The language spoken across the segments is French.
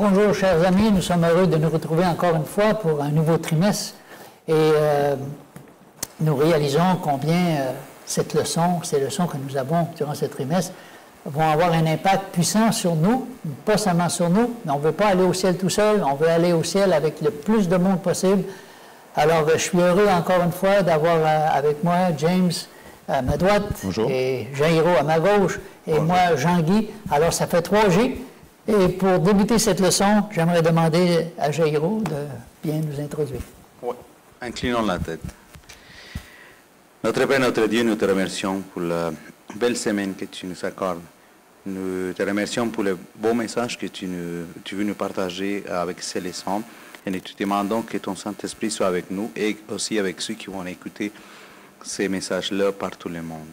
Bonjour, chers amis. Nous sommes heureux de nous retrouver encore une fois pour un nouveau trimestre. Et nous réalisons combien ces leçons que nous avons durant ce trimestre vont avoir un impact puissant sur nous, pas seulement sur nous, mais on ne veut pas aller au ciel tout seul, on veut aller au ciel avec le plus de monde possible. Alors, je suis heureux encore une fois d'avoir avec moi James à ma droite. Bonjour. Et Jairo à ma gauche, et bonjour. Moi, Jean-Guy. Alors, ça fait 3G. Et pour débuter cette leçon, j'aimerais demander à Jairo de bien nous introduire. Oui, inclinons la tête. Notre Père, notre Dieu, nous te remercions pour la belle semaine que tu nous accordes. Nous te remercions pour le beau message que tu veux nous partager avec ces leçons. Et nous te demandons que ton Saint-Esprit soit avec nous et aussi avec ceux qui vont écouter ces messages-là par tout le monde.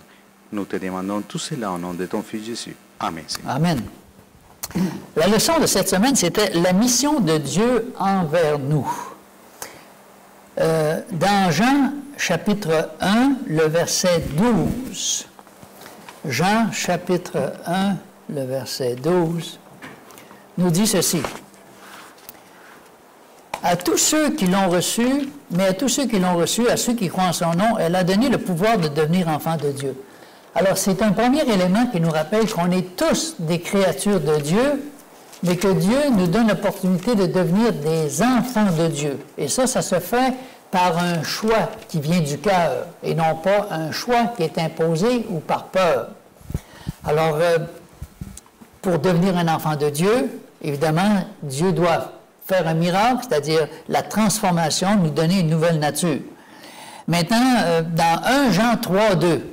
Nous te demandons tout cela au nom de ton Fils Jésus. Amen. Amen. La leçon de cette semaine, c'était la mission de Dieu envers nous. Dans Jean, chapitre 1, le verset 12. Jean, chapitre 1, le verset 12, nous dit ceci. À tous ceux qui l'ont reçu, mais à tous ceux qui l'ont reçu, à ceux qui croient en son nom, elle a donné le pouvoir de devenir enfants de Dieu. Alors, c'est un premier élément qui nous rappelle qu'on est tous des créatures de Dieu, mais que Dieu nous donne l'opportunité de devenir des enfants de Dieu. Et ça se fait par un choix qui vient du cœur, et non pas un choix qui est imposé ou par peur. Alors, pour devenir un enfant de Dieu, évidemment, Dieu doit faire un miracle, c'est-à-dire la transformation, nous donner une nouvelle nature. Maintenant, dans 1 Jean 3, 2,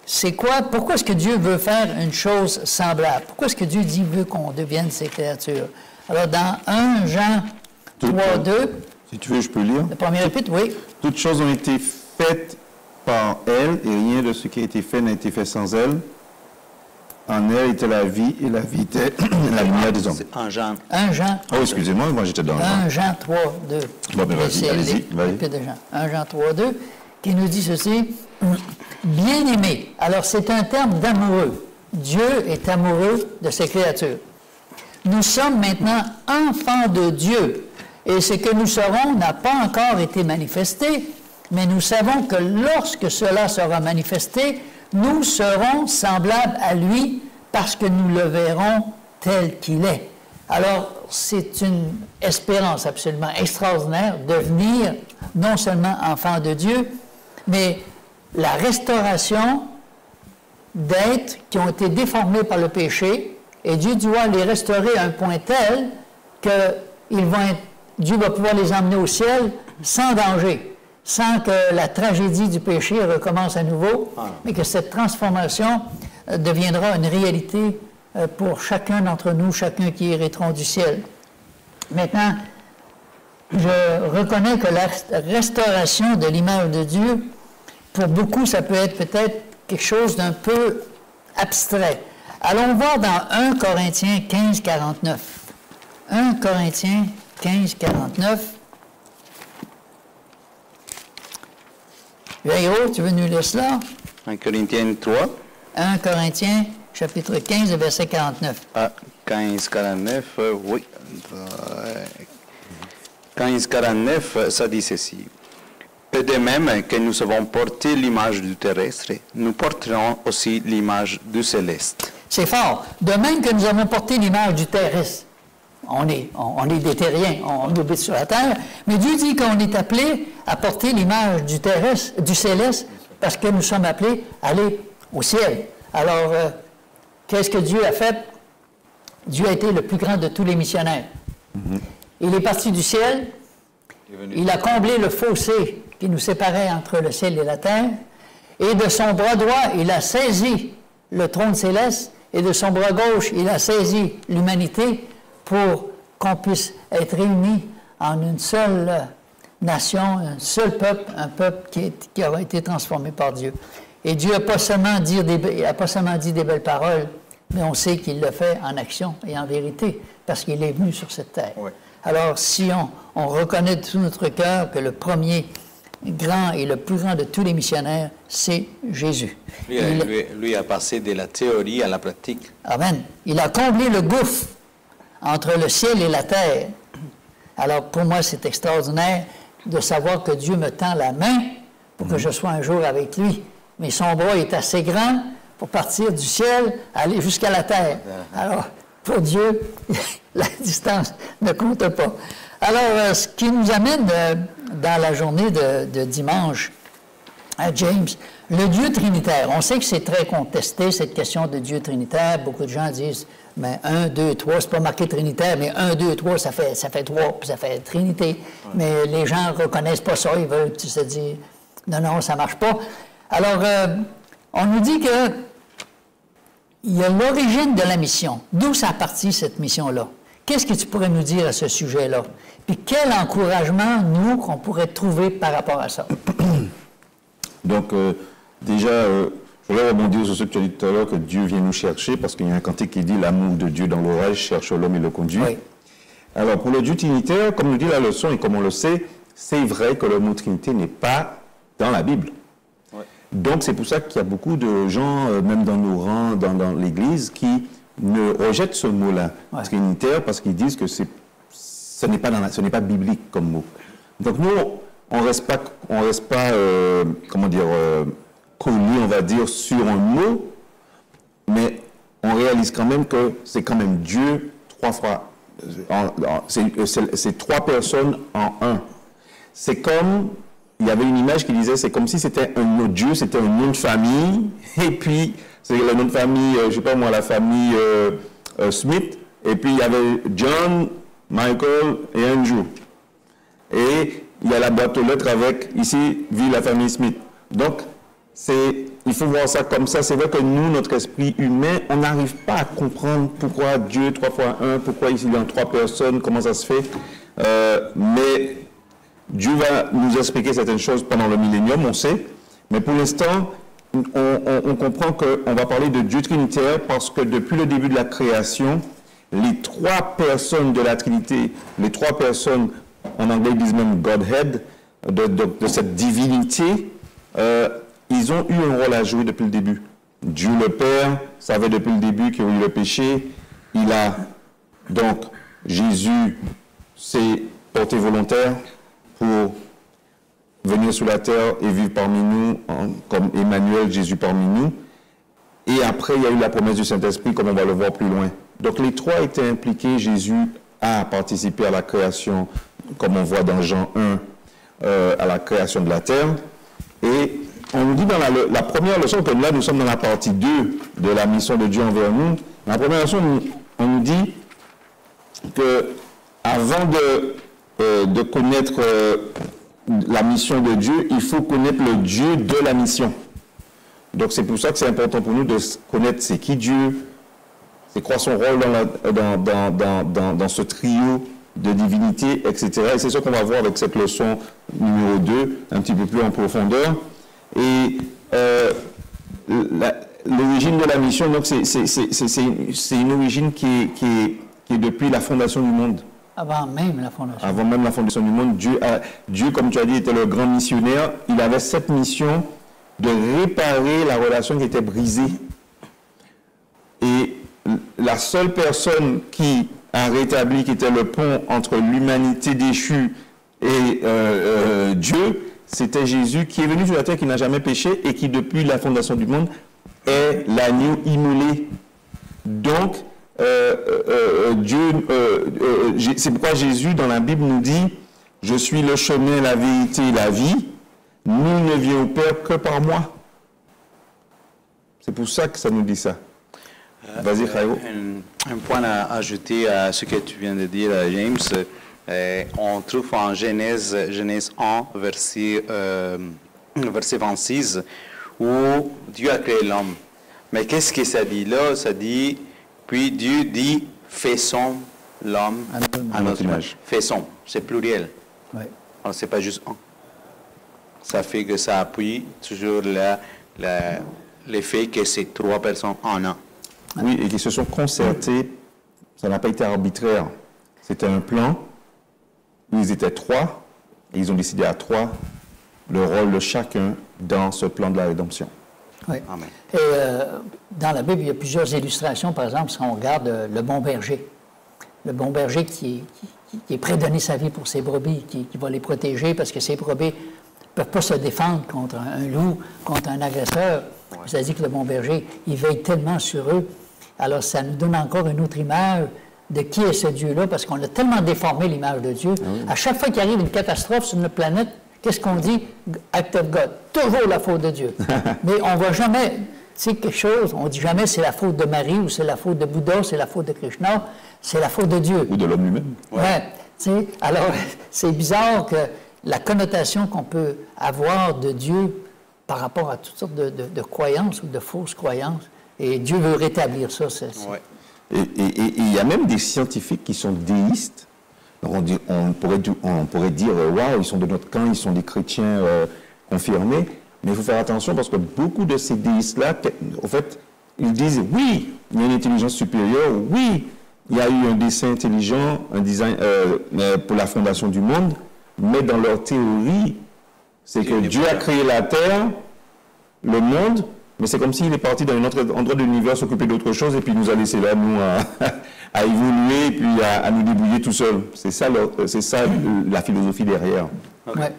c'est quoi? Pourquoi est-ce que Dieu veut faire une chose semblable? Pourquoi est-ce que Dieu veut qu'on devienne ces créatures? Alors, dans 1 Jean 3, 2... Si tu veux, je peux lire. Le premier chapitre, oui. Toutes choses ont été faites par elle, et rien de ce qui a été fait n'a été fait sans elle. En elle était la vie, et la vie était la lumière des hommes. 1 Jean. 1 Jean. Oh, excusez-moi, moi j'étais dans 1 Jean 3, 2. Bon, ben vas-y, allez-y. 1 Jean 3, 2, qui nous dit ceci. Bien-aimé. Alors, c'est un terme d'amoureux. Dieu est amoureux de ses créatures. Nous sommes maintenant enfants de Dieu. Et ce que nous serons n'a pas encore été manifesté, mais nous savons que lorsque cela sera manifesté, nous serons semblables à lui parce que nous le verrons tel qu'il est. Alors, c'est une espérance absolument extraordinaire de devenir non seulement enfant de Dieu, mais la restauration d'êtres qui ont été déformés par le péché, et Dieu doit les restaurer à un point tel que Dieu va pouvoir les emmener au ciel sans danger, sans que la tragédie du péché recommence à nouveau, mais que cette transformation deviendra une réalité pour chacun d'entre nous, chacun qui hériteront du ciel. Maintenant, je reconnais que la restauration de l'image de Dieu, pour beaucoup, ça peut être peut-être quelque chose d'un peu abstrait. Allons voir dans 1 Corinthiens 15, 49. 1 Corinthiens 15, 49. Jairo, tu veux nous lire cela? 1 Corinthiens 3. 1 Corinthiens, chapitre 15, verset 49. Ah, 15, 49, oui. 15, 49, ça dit ceci. Et de même que nous avons porté l'image du terrestre, nous porterons aussi l'image du céleste. C'est fort. De même que nous avons porté l'image du terrestre. On est des terriens, on habite sur la terre, mais Dieu dit qu'on est appelé à porter l'image du terrestre, du céleste, parce que nous sommes appelés à aller au ciel. Alors, qu'est-ce que Dieu a fait? Dieu a été le plus grand de tous les missionnaires. Il est parti du ciel, il a comblé le fossé qui nous séparait entre le ciel et la terre, et de son bras droit, il a saisi le trône céleste, et de son bras gauche, il a saisi l'humanité pour qu'on puisse être réunis en une seule nation, un seul peuple, un peuple qui aura été transformé par Dieu. Et Dieu n'a pas seulement dit des belles paroles, mais on sait qu'il le fait en action et en vérité, parce qu'il est venu sur cette terre. Oui. Alors, si on reconnaît de tout notre cœur que le premier grand et le plus grand de tous les missionnaires, c'est Jésus. Lui a passé de la théorie à la pratique. Amen. Il a comblé le gouffre entre le ciel et la terre. Alors, pour moi, c'est extraordinaire de savoir que Dieu me tend la main pour que je sois un jour avec lui. Mais son bras est assez grand pour partir du ciel, aller jusqu'à la terre. Alors, pour Dieu, la distance ne compte pas. Alors, ce qui nous amène dans la journée de dimanche à James, le Dieu trinitaire. On sait que c'est très contesté, cette question de Dieu trinitaire. Beaucoup de gens disent, mais 1, 2, 3, c'est pas marqué trinitaire, mais 1, 2, 3, ça fait 3, puis ça fait Trinité. Ouais. Mais les gens ne reconnaissent pas ça, ils veulent se dire, non, ça ne marche pas. Alors, on nous dit que il y a l'origine de la mission. D'où ça partit, cette mission-là? Qu'est-ce que tu pourrais nous dire à ce sujet-là? Puis quel encouragement, nous, qu'on pourrait trouver par rapport à ça? Donc, déjà, je voulais rebondir sur ce que tu as dit tout à l'heure, que Dieu vient nous chercher, parce qu'il y a un cantique qui dit « L'amour de Dieu dans l'orage cherche l'homme et le conduit oui. ». Alors, pour le Dieu trinitaire, comme nous dit la leçon, et comme on le sait, c'est vrai que le mot Trinité n'est pas dans la Bible. Ouais. Donc, c'est pour ça qu'il y a beaucoup de gens, même dans nos rangs, dans l'Église, qui ne rejettent ce mot-là, ouais. Trinitaire, parce qu'ils disent que ce n'est pas biblique comme mot. Donc, nous, on reste pas comment dire, collé, on va dire, sur un mot, mais on réalise quand même que c'est quand même Dieu trois fois. C'est trois personnes en un. C'est comme, il y avait une image qui disait, c'est comme si c'était un autre Dieu, c'était un nom de famille, et puis c'est le nom de famille, je ne sais pas moi, la famille Smith, et puis il y avait John, Michael et Andrew. Et il y a la boîte aux lettres avec, ici, vit la famille Smith. Donc, il faut voir ça comme ça. C'est vrai que nous, notre esprit humain, on n'arrive pas à comprendre pourquoi Dieu, 3 fois 1, pourquoi ici il y a 3 personnes, comment ça se fait. Mais Dieu va nous expliquer certaines choses pendant le millénium, on sait. Mais pour l'instant, on comprend qu'on va parler de Dieu trinitaire parce que depuis le début de la création, les 3 personnes de la Trinité, les 3 personnes, en anglais ils disent même Godhead, de cette divinité, ils ont eu un rôle à jouer depuis le début. Dieu le Père savait depuis le début qu'il y aurait eu le péché. Donc, Jésus s'est porté volontaire pour venir sur la terre et vivre parmi nous, comme Emmanuel, Jésus parmi nous. Et après, il y a eu la promesse du Saint-Esprit, comme on va le voir plus loin. Donc, les 3 étaient impliqués. Jésus a participé à la création, comme on voit dans Jean 1, à la création de la terre. Et on nous dit dans la première leçon, comme là nous sommes dans la partie 2 de la mission de Dieu envers nous, dans la première leçon, on nous dit que avant de connaître la mission de Dieu, il faut connaître le Dieu de la mission. Donc c'est pour ça que c'est important pour nous de connaître c'est qui Dieu, c'est quoi son rôle dans ce trio de divinité, etc. Et c'est ce qu'on va voir avec cette leçon numéro 2, un petit peu plus en profondeur. Et l'origine de la mission, donc c'est une origine qui est depuis la fondation du monde. Avant même la fondation. Avant même la fondation du monde, Dieu, comme tu as dit, était le grand missionnaire. Il avait cette mission de réparer la relation qui était brisée. Et la seule personne qui a rétabli, qui était le pont entre l'humanité déchue et Dieu, c'était Jésus qui est venu sur la terre, qui n'a jamais péché et qui, depuis la fondation du monde, est l'agneau immolé. Donc, c'est pourquoi Jésus, dans la Bible, nous dit « Je suis le chemin, la vérité et la vie. Nul ne vient au Père que par moi. » C'est pour ça que ça nous dit ça. Vas-y, Khaïro. Un point à ajouter à ce que tu viens de dire, James. On trouve en Genèse 1, verset 26, où Dieu a créé l'homme. Mais qu'est-ce que ça dit là? Ça dit, puis Dieu dit, faisons l'homme à notre image. Faisons, c'est pluriel. Oui. Alors, c'est pas juste un. Ça fait que ça appuie toujours l'effet que c'est 3 personnes en un. Oui, et qui se sont concertés, ça n'a pas été arbitraire. C'était un plan. Ils étaient 3 et ils ont décidé à 3 le rôle de chacun dans ce plan de la rédemption. Oui. Amen. Et dans la Bible, il y a plusieurs illustrations. Par exemple, si on regarde le bon berger. le bon berger qui est prêt à donner sa vie pour ses brebis, qui va les protéger parce que ces brebis ne peuvent pas se défendre contre un loup, contre un agresseur. Ça dit que le bon berger, il veille tellement sur eux. Alors, ça nous donne encore une autre image de qui est ce Dieu-là, parce qu'on a tellement déformé l'image de Dieu. À chaque fois qu'il arrive une catastrophe sur notre planète, qu'est-ce qu'on dit? Act of God. Toujours la faute de Dieu. Mais on ne va jamais, tu sais, quelque chose, on ne dit jamais c'est la faute de Marie, ou c'est la faute de Bouddha, c'est la faute de Krishna, c'est la faute de Dieu. Ou de l'homme lui-même. Ouais. Tu sais, alors, c'est bizarre que la connotation qu'on peut avoir de Dieu par rapport à toutes sortes de croyances ou de fausses croyances, et Dieu veut rétablir ça. Ouais. Et il y a même des scientifiques qui sont déistes. Donc on pourrait dire, waouh, ils sont de notre camp, ils sont des chrétiens confirmés. Mais il faut faire attention parce que beaucoup de ces déistes-là, en fait, ils disent, oui, il y a une intelligence supérieure, oui, il y a eu un dessin intelligent, un design pour la fondation du monde, mais dans leur théorie, c'est que Dieu a créé la terre, le monde, mais c'est comme s'il est parti dans un autre endroit de l'univers s'occuper d'autre chose et puis il nous a laissé là, nous, à évoluer et puis à nous débrouiller tout seul. C'est ça la philosophie derrière. Okay. Ouais.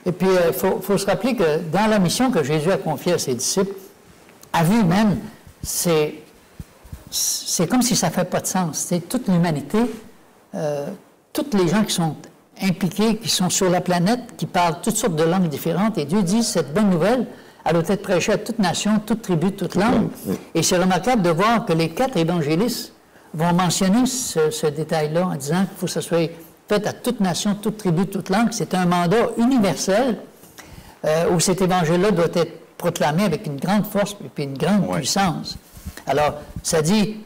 Et puis, il faut se rappeler que dans la mission que Jésus a confiée à ses disciples, à vue humaine, c'est comme si ça ne fait pas de sens. C'est toute l'humanité, tous les gens qui sont impliqués, qui sont sur la planète, qui parlent toutes sortes de langues différentes, et Dieu dit, cette bonne nouvelle, elle doit être prêchée à toute nation, toute tribu, toute langue. Et c'est remarquable de voir que les 4 évangélistes vont mentionner ce détail-là en disant qu'il faut que ce soit fait à toute nation, toute tribu, toute langue. C'est un mandat universel où cet évangile-là doit être proclamé avec une grande force et puis une grande puissance. Alors, ça dit,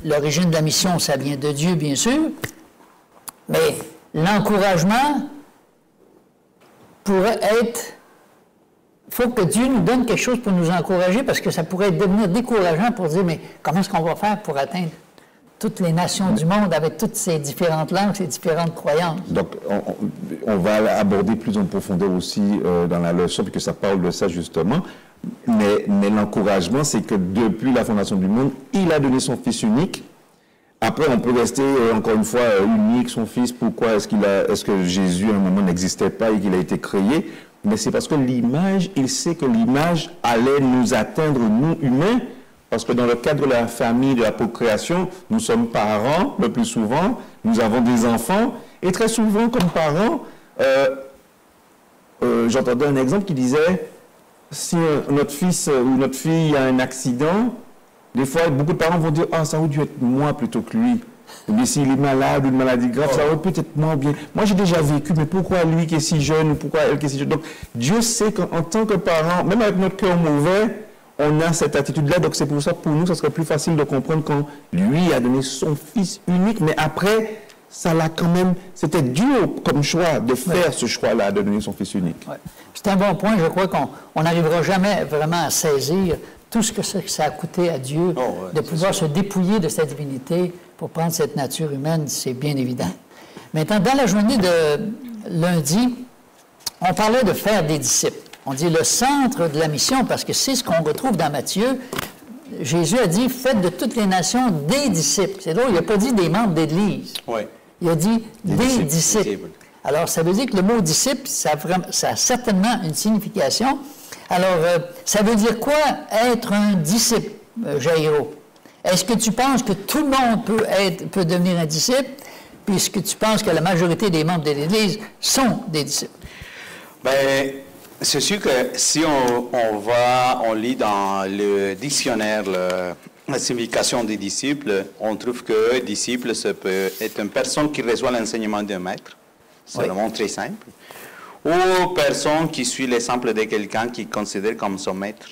l'origine de la mission, ça vient de Dieu, bien sûr, mais l'encouragement pourrait être... Il faut que Dieu nous donne quelque chose pour nous encourager, parce que ça pourrait devenir décourageant pour dire, mais comment est-ce qu'on va faire pour atteindre toutes les nations du monde avec toutes ces différentes langues, ces différentes croyances? Donc, on va aborder plus en profondeur aussi dans la leçon, puisque ça parle de ça justement. Mais l'encouragement, c'est que depuis la fondation du monde, il a donné son Fils unique. Après, on peut rester, encore une fois, unique, son Fils. Pourquoi est-ce que Jésus, à un moment, n'existait pas et qu'il a été créé? Mais c'est parce que l'image, il sait que l'image allait nous atteindre, nous, humains, parce que dans le cadre de la famille, de la procréation, nous sommes parents, le plus souvent, nous avons des enfants, et très souvent, comme parents, j'entendais un exemple qui disait, si notre fils ou notre fille a un accident, des fois, beaucoup de parents vont dire, ah, ça aurait dû être moi plutôt que lui. Ou bien s'il est malade ou une maladie grave, ça aurait peut-être moins bien. Moi, j'ai déjà vécu, mais pourquoi lui qui est si jeune ou pourquoi elle qui est si jeune? Donc, Dieu sait qu'en tant que parent, même avec notre cœur mauvais, on a cette attitude-là. Donc, c'est pour ça, pour nous, ça serait plus facile de comprendre quand lui a donné son Fils unique. Mais après, ça l'a quand même... C'était Dieu comme choix de faire ce choix-là, de donner son Fils unique. Ouais. C'est un bon point. Je crois qu'on n'arrivera jamais vraiment à saisir tout ce que ça a coûté à Dieu de pouvoir se dépouiller de sa divinité pour prendre cette nature humaine, c'est bien évident. Maintenant, dans la journée de lundi, on parlait de faire des disciples. On dit le centre de la mission, parce que c'est ce qu'on retrouve dans Matthieu. Jésus a dit, faites de toutes les nations des disciples. C'est drôle, il n'a pas dit des membres d'Église. Oui. Il a dit des disciples. Alors, ça veut dire que le mot disciple, ça a certainement une signification. Alors, ça veut dire quoi être un disciple, Jairo? Est-ce que tu penses que tout le monde peut devenir un disciple, puisque tu penses que la majorité des membres de l'Église sont des disciples? Bien, c'est sûr que si on lit dans le dictionnaire la signification des disciples, on trouve que disciple, ça peut être une personne qui reçoit l'enseignement d'un maître. C'est vraiment très simple. Ou personne qui suit l'exemple de quelqu'un qui considère comme son maître.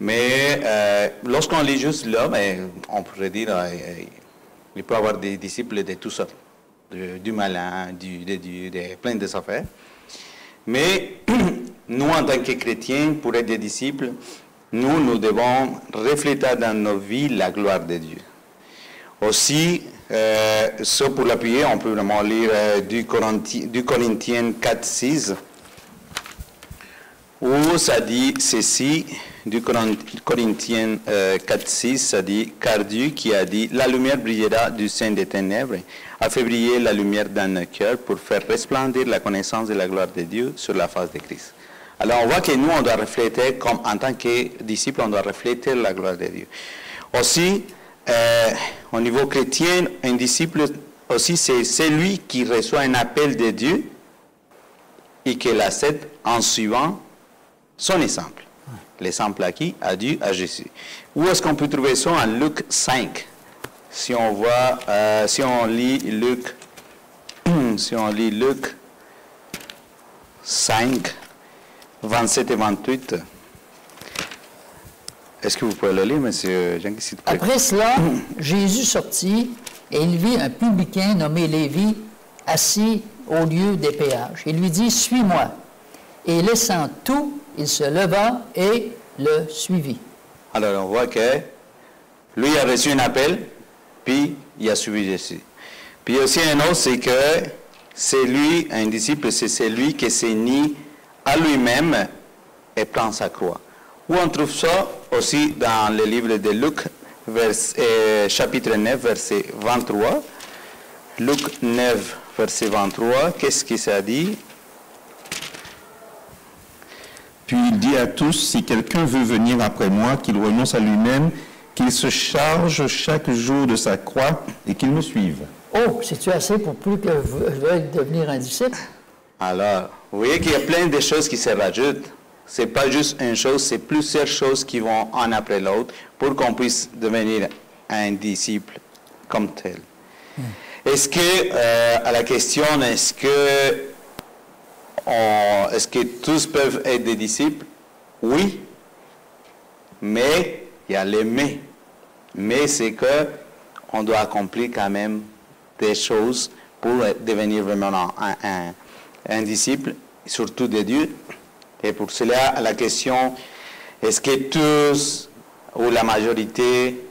Mais lorsqu'on lit juste là, on pourrait dire il peut y avoir des disciples de tout ça, du malin, de plein de affaires. Mais nous, en tant que chrétiens, pour être des disciples, nous devons refléter dans nos vies la gloire de Dieu. Aussi, ça pour l'appuyer, on peut vraiment lire du Corinthiens 4, 6, où ça dit ceci: du Corinthiens 4:6, ça dit « Car Dieu qui a dit « La lumière brillera du sein des ténèbres » a fait briller la lumière dans nos cœurs pour faire resplendir la connaissance de la gloire de Dieu sur la face de Christ. » Alors on voit que nous, on doit refléter, comme en tant que disciples, on doit refléter la gloire de Dieu. Aussi, au niveau chrétien, un disciple aussi, c'est celui qui reçoit un appel de Dieu et qui l'accepte en suivant son exemple. L'exemple à qui? À Dieu, à Jésus. Où est-ce qu'on peut trouver ça? En Luc 5. Si on voit, si on lit Luc 5, 27 et 28. Est-ce que vous pouvez le lire, monsieur Jean? Après cela, Jésus sortit et il vit un publicain nommé Lévi assis au lieu des péages. Il lui dit, « Suis-moi. » Et laissant tout, il se leva et le suivit. Alors on voit que lui a reçu un appel, puis il a suivi Jésus. Puis aussi un autre, c'est que c'est lui, un disciple, c'est celui qui s'unit à lui-même et prend sa croix. Où on trouve ça aussi dans le livre de Luc, chapitre 9, verset 23. Luc 9, verset 23, qu'est-ce qu'il s'est dit? Puis il dit à tous, si quelqu'un veut venir après moi, qu'il renonce à lui-même, qu'il se charge chaque jour de sa croix et qu'il me suive. Oh, c'est-tu assez pour plus que vous veuillez devenir un disciple? Alors, vous voyez qu'il y a plein de choses qui se rajoutent. Ce n'est pas juste une chose, c'est plusieurs choses qui vont en après l'autre pour qu'on puisse devenir un disciple comme tel. Est-ce que, à la question, est-ce que tous peuvent être des disciples? Oui, mais il y a les mais. Mais c'est que on doit accomplir quand même des choses pour devenir vraiment un disciple, surtout de Dieu. Et pour cela, la question, est-ce que tous ou la majorité,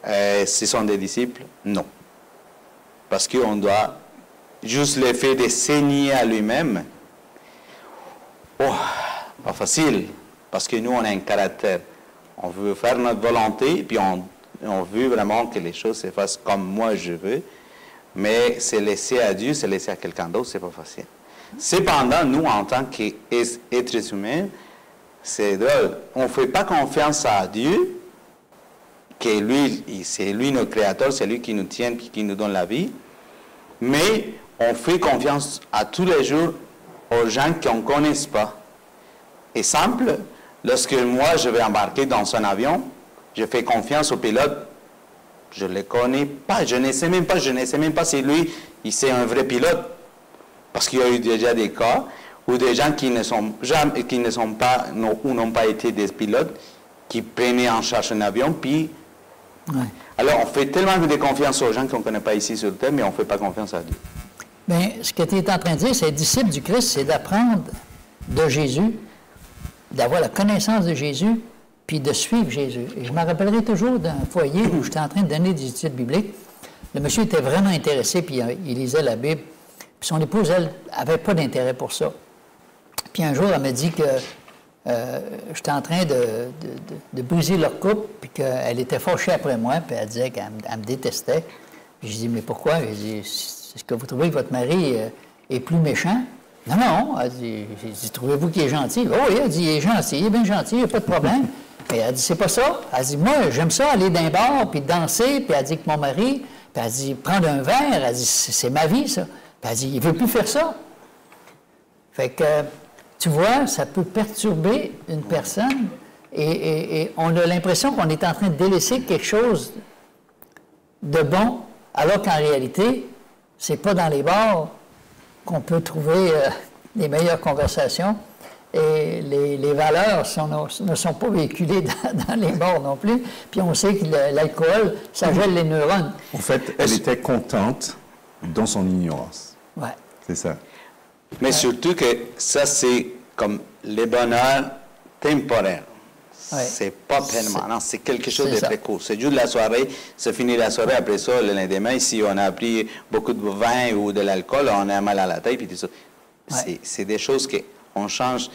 ce sont des disciples? Non. Parce qu'on doit juste le fait de s'unir à lui-même. Oh, pas facile, parce que nous, on a un caractère. On veut faire notre volonté, puis on veut vraiment que les choses se fassent comme moi je veux. Mais c'est laisser à Dieu, c'est laisser à quelqu'un d'autre, c'est pas facile. Cependant, nous, en tant qu'êtres humains, c'est drôle. On ne fait pas confiance à Dieu, que lui, c'est lui notre créateur, c'est lui qui nous tient, qui nous donne la vie. Mais on fait confiance à tous les jours aux gens qu'on ne connaît pas. Et simple, lorsque moi, je vais embarquer dans un avion, je fais confiance au pilote. Je ne le connais pas, je ne sais même pas si lui, c'est un vrai pilote. Parce qu'il y a eu déjà des cas où des gens qui ne sont pas ou n'ont pas été des pilotes, qui prenaient en charge un avion, puis... Ouais. Alors, on fait tellement de confiance aux gens qu'on ne connaît pas ici sur Terre, mais on ne fait pas confiance à Dieu. Bien, ce que tu es en train de dire, c'est disciple du Christ, c'est d'apprendre de Jésus, d'avoir la connaissance de Jésus, puis de suivre Jésus. Et je me rappellerai toujours d'un foyer où j'étais en train de donner des études bibliques. Le monsieur était vraiment intéressé, puis il lisait la Bible. Puis son épouse, elle, n'avait pas d'intérêt pour ça. Puis un jour, elle m'a dit que j'étais en train de briser leur couple, puis qu'elle était fâchée après moi, puis elle disait qu'elle me détestait. Puis je dis, mais pourquoi? Elle dit, est-ce que vous trouvez que votre mari est plus méchant? Non, non. Elle dit, trouvez-vous qu'il est gentil? Oh oui, elle dit, il est gentil, il est bien gentil, il n'y a pas de problème. Mais elle dit, c'est pas ça. Elle dit, moi, j'aime ça, aller d'un bar, puis danser, puis elle dit que mon mari, puis elle dit, prendre un verre, elle dit, c'est ma vie, ça. Puis elle dit, il ne veut plus faire ça. Fait que, tu vois, ça peut perturber une personne et on a l'impression qu'on est en train de délaisser quelque chose de bon, alors qu'en réalité, c'est pas dans les bars qu'on peut trouver les meilleures conversations et les valeurs ne sont pas véhiculées dans les bars non plus. Puis on sait que l'alcool, ça gèle les neurones. En fait, elle était contente dans son ignorance. Ouais. C'est ça. Mais surtout que ça, c'est comme le bonheur temporaire. Ouais. C'est pas permanent, c'est quelque chose de très court. C'est juste la soirée, c'est fini la soirée, après ça, le lendemain, si on a pris beaucoup de vin ou de l'alcool, on a mal à la tête, puis tout ça. Ouais. C'est des choses qu'on change,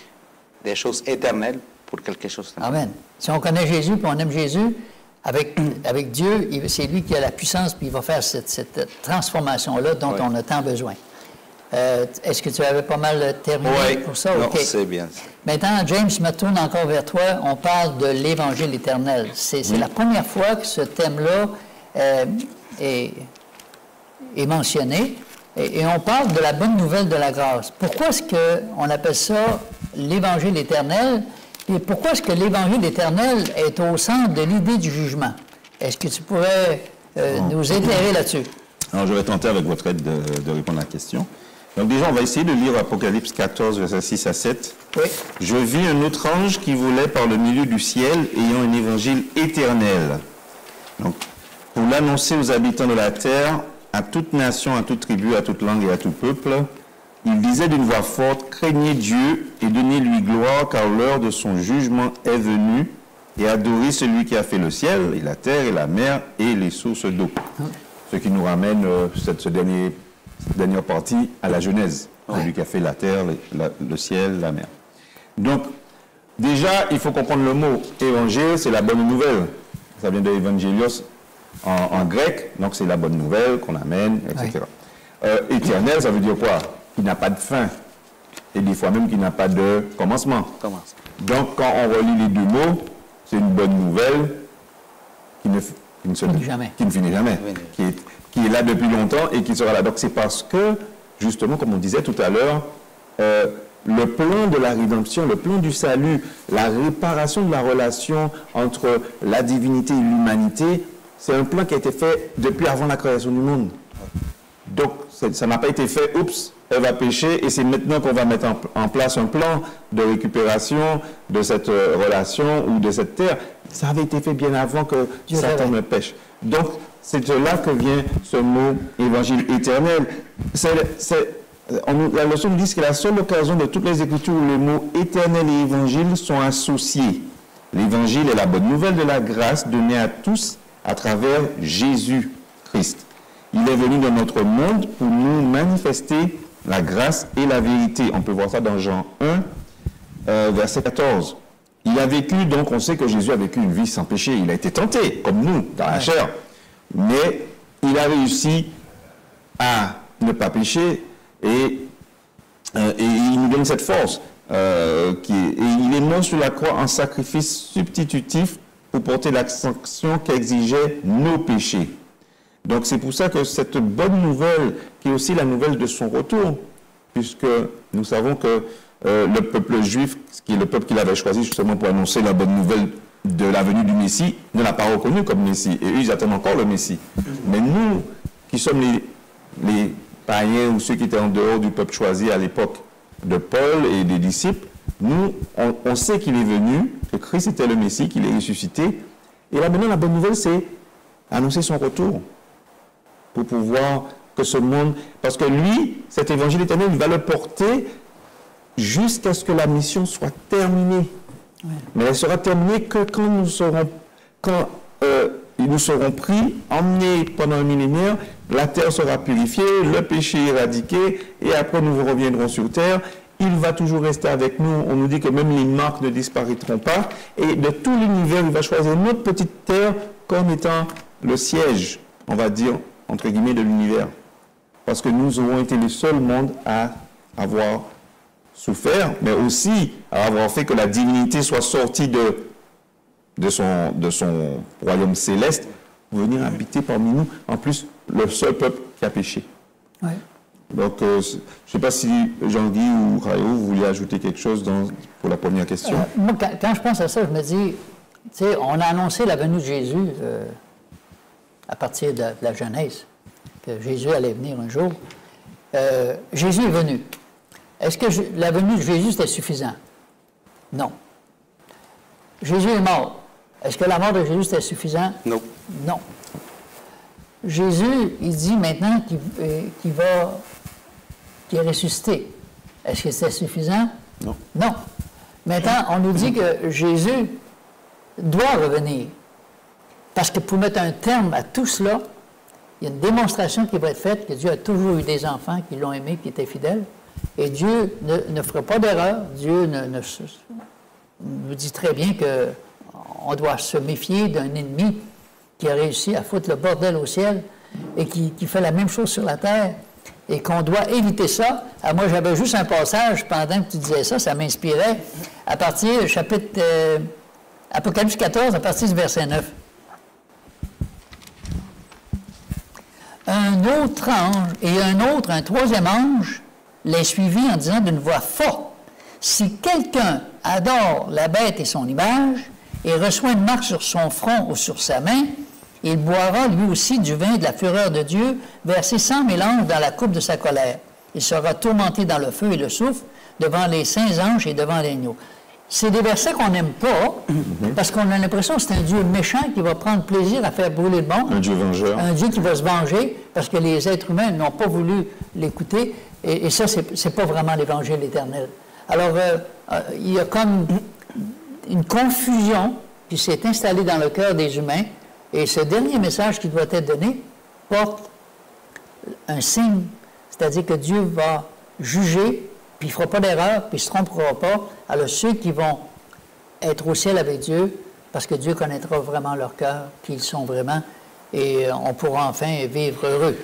des choses éternelles pour quelque chose. Amen. Si on connaît Jésus, puis on aime Jésus, avec Dieu, c'est lui qui a la puissance, puis il va faire cette transformation-là dont on a tant besoin. Est-ce que tu avais pas mal terminé pour ça? Non, okay. C'est bien. Maintenant, James, je me tourne encore vers toi. On parle de l'Évangile éternel. C'est la première fois que ce thème-là est mentionné. Et on parle de la bonne nouvelle de la grâce. Pourquoi est-ce qu'on appelle ça l'Évangile éternel? Et pourquoi est-ce que l'Évangile éternel est au centre de l'idée du jugement? Est-ce que tu pourrais nous éclairer là-dessus? Alors, je vais tenter avec votre aide de répondre à la question. Donc déjà, on va essayer de lire Apocalypse 14, versets 6 à 7. Oui. Je vis un autre ange qui volait par le milieu du ciel, ayant un évangile éternel. Donc, pour l'annoncer aux habitants de la terre, à toute nation, à toute tribu, à toute langue et à tout peuple, il disait d'une voix forte, craignez Dieu et donnez-lui gloire, car l'heure de son jugement est venue, et adorez celui qui a fait le ciel, et la terre, et la mer, et les sources d'eau. Ce qui nous ramène, cette dernière partie, à la Genèse. Celui qui a fait la terre, le ciel, la mer. Donc, déjà, il faut comprendre le mot évangile, c'est la bonne nouvelle. Ça vient de évangélios en grec, donc c'est la bonne nouvelle qu'on amène, etc. Éternel, ça veut dire quoi? Qui n'a pas de fin. Et des fois même qui n'a pas de commencement. Donc, quand on relie les deux mots, c'est une bonne nouvelle qui ne finit jamais. Qui est là depuis longtemps et qui sera là. Donc, c'est parce que, justement, comme on disait tout à l'heure, le plan de la rédemption, le plan du salut, la réparation de la relation entre la divinité et l'humanité, c'est un plan qui a été fait depuis avant la création du monde. Donc, ça n'a pas été fait, oups, elle va pécher, et c'est maintenant qu'on va mettre en place un plan de récupération de cette relation ou de cette terre. Ça avait été fait bien avant que Satan ne pêche. Donc, c'est de là que vient ce mot évangile éternel. La leçon nous dit que c'est la seule occasion de toutes les Écritures où les mots éternel et évangile sont associés. L'évangile est la bonne nouvelle de la grâce donnée à tous à travers Jésus-Christ. Il est venu dans notre monde pour nous manifester la grâce et la vérité. On peut voir ça dans Jean 1, verset 14. Il a vécu, donc on sait que Jésus a vécu une vie sans péché. Il a été tenté, comme nous, dans la chair. Mais il a réussi à ne pas pécher et il nous donne cette force. Et il est mort sur la croix en sacrifice substitutif pour porter la sanction qu'exigeaient nos péchés. Donc c'est pour ça que cette bonne nouvelle, qui est aussi la nouvelle de son retour, puisque nous savons que le peuple juif, qui est le peuple qu'il avait choisi justement pour annoncer la bonne nouvelle de la venue du Messie, ne l'a pas reconnu comme Messie. Et eux, ils attendent encore le Messie. Mais nous, qui sommes les païens ou ceux qui étaient en dehors du peuple choisi à l'époque de Paul et des disciples, nous, on sait qu'il est venu, que Christ était le Messie, qu'il est ressuscité. Et là maintenant, la bonne nouvelle, c'est annoncer son retour. Pour pouvoir que ce monde... Parce que lui, cet évangile éternel, il va le porter jusqu'à ce que la mission soit terminée. Ouais. Mais elle sera terminée que quand ils nous seront pris, emmenés pendant un millénaire, la terre sera purifiée, le péché éradiqué, et après nous reviendrons sur terre. Il va toujours rester avec nous. On nous dit que même les marques ne disparaîtront pas. Et de tout l'univers, il va choisir notre petite terre comme étant le siège, on va dire, entre guillemets, de l'univers. Parce que nous aurons été le seul monde à avoir souffert, mais aussi à avoir fait que la divinité soit sortie de son royaume céleste pour venir habiter parmi nous. En plus, le seul peuple qui a péché. Oui. Donc, je ne sais pas si Jean-Guy ou Rayo, vous vouliez ajouter quelque chose pour la première question. Moi, quand je pense à ça, je me dis, tu sais, on a annoncé la venue de Jésus à partir de la Genèse, que Jésus allait venir un jour. Jésus est venu. Est-ce que la venue de Jésus, c'était suffisant? Non. Jésus est mort. Est-ce que la mort de Jésus, c'était suffisant? Non. Non. Jésus, il dit maintenant qu'il est ressuscité. Est-ce que c'est suffisant? Non. Non. Maintenant, on nous dit que Jésus doit revenir. Parce que pour mettre un terme à tout cela, il y a une démonstration qui va être faite que Dieu a toujours eu des enfants qui l'ont aimé, qui étaient fidèles. Et Dieu ne fera pas d'erreur. Dieu nous dit très bien qu'on doit se méfier d'un ennemi qui a réussi à foutre le bordel au ciel et qui fait la même chose sur la terre, et qu'on doit éviter ça. Alors moi, j'avais juste un passage pendant que tu disais ça, ça m'inspirait, à partir, chapitre Apocalypse 14, à partir du verset 9. Un autre ange, un troisième ange, les suivit en disant d'une voix forte, « Si quelqu'un adore la bête et son image, et reçoit une marque sur son front ou sur sa main, il boira lui aussi du vin de la fureur de Dieu, versé sans mélange dans la coupe de sa colère. Il sera tourmenté dans le feu et le soufre, devant les saints anges et devant l'agneau. » C'est des versets qu'on n'aime pas, parce qu'on a l'impression que c'est un Dieu méchant qui va prendre plaisir à faire brûler le monde. Un Dieu vengeur. Un Dieu qui va se venger, parce que les êtres humains n'ont pas voulu l'écouter, et ça, c'est pas vraiment l'Évangile éternel. Alors, il y a comme une confusion qui s'est installée dans le cœur des humains, et ce dernier message qui doit être donné porte un signe, c'est-à-dire que Dieu va juger, puis il ne fera pas d'erreur, puis il ne se trompera pas. Alors ceux qui vont être au ciel avec Dieu, parce que Dieu connaîtra vraiment leur cœur, qui ils sont vraiment, et on pourra enfin vivre heureux.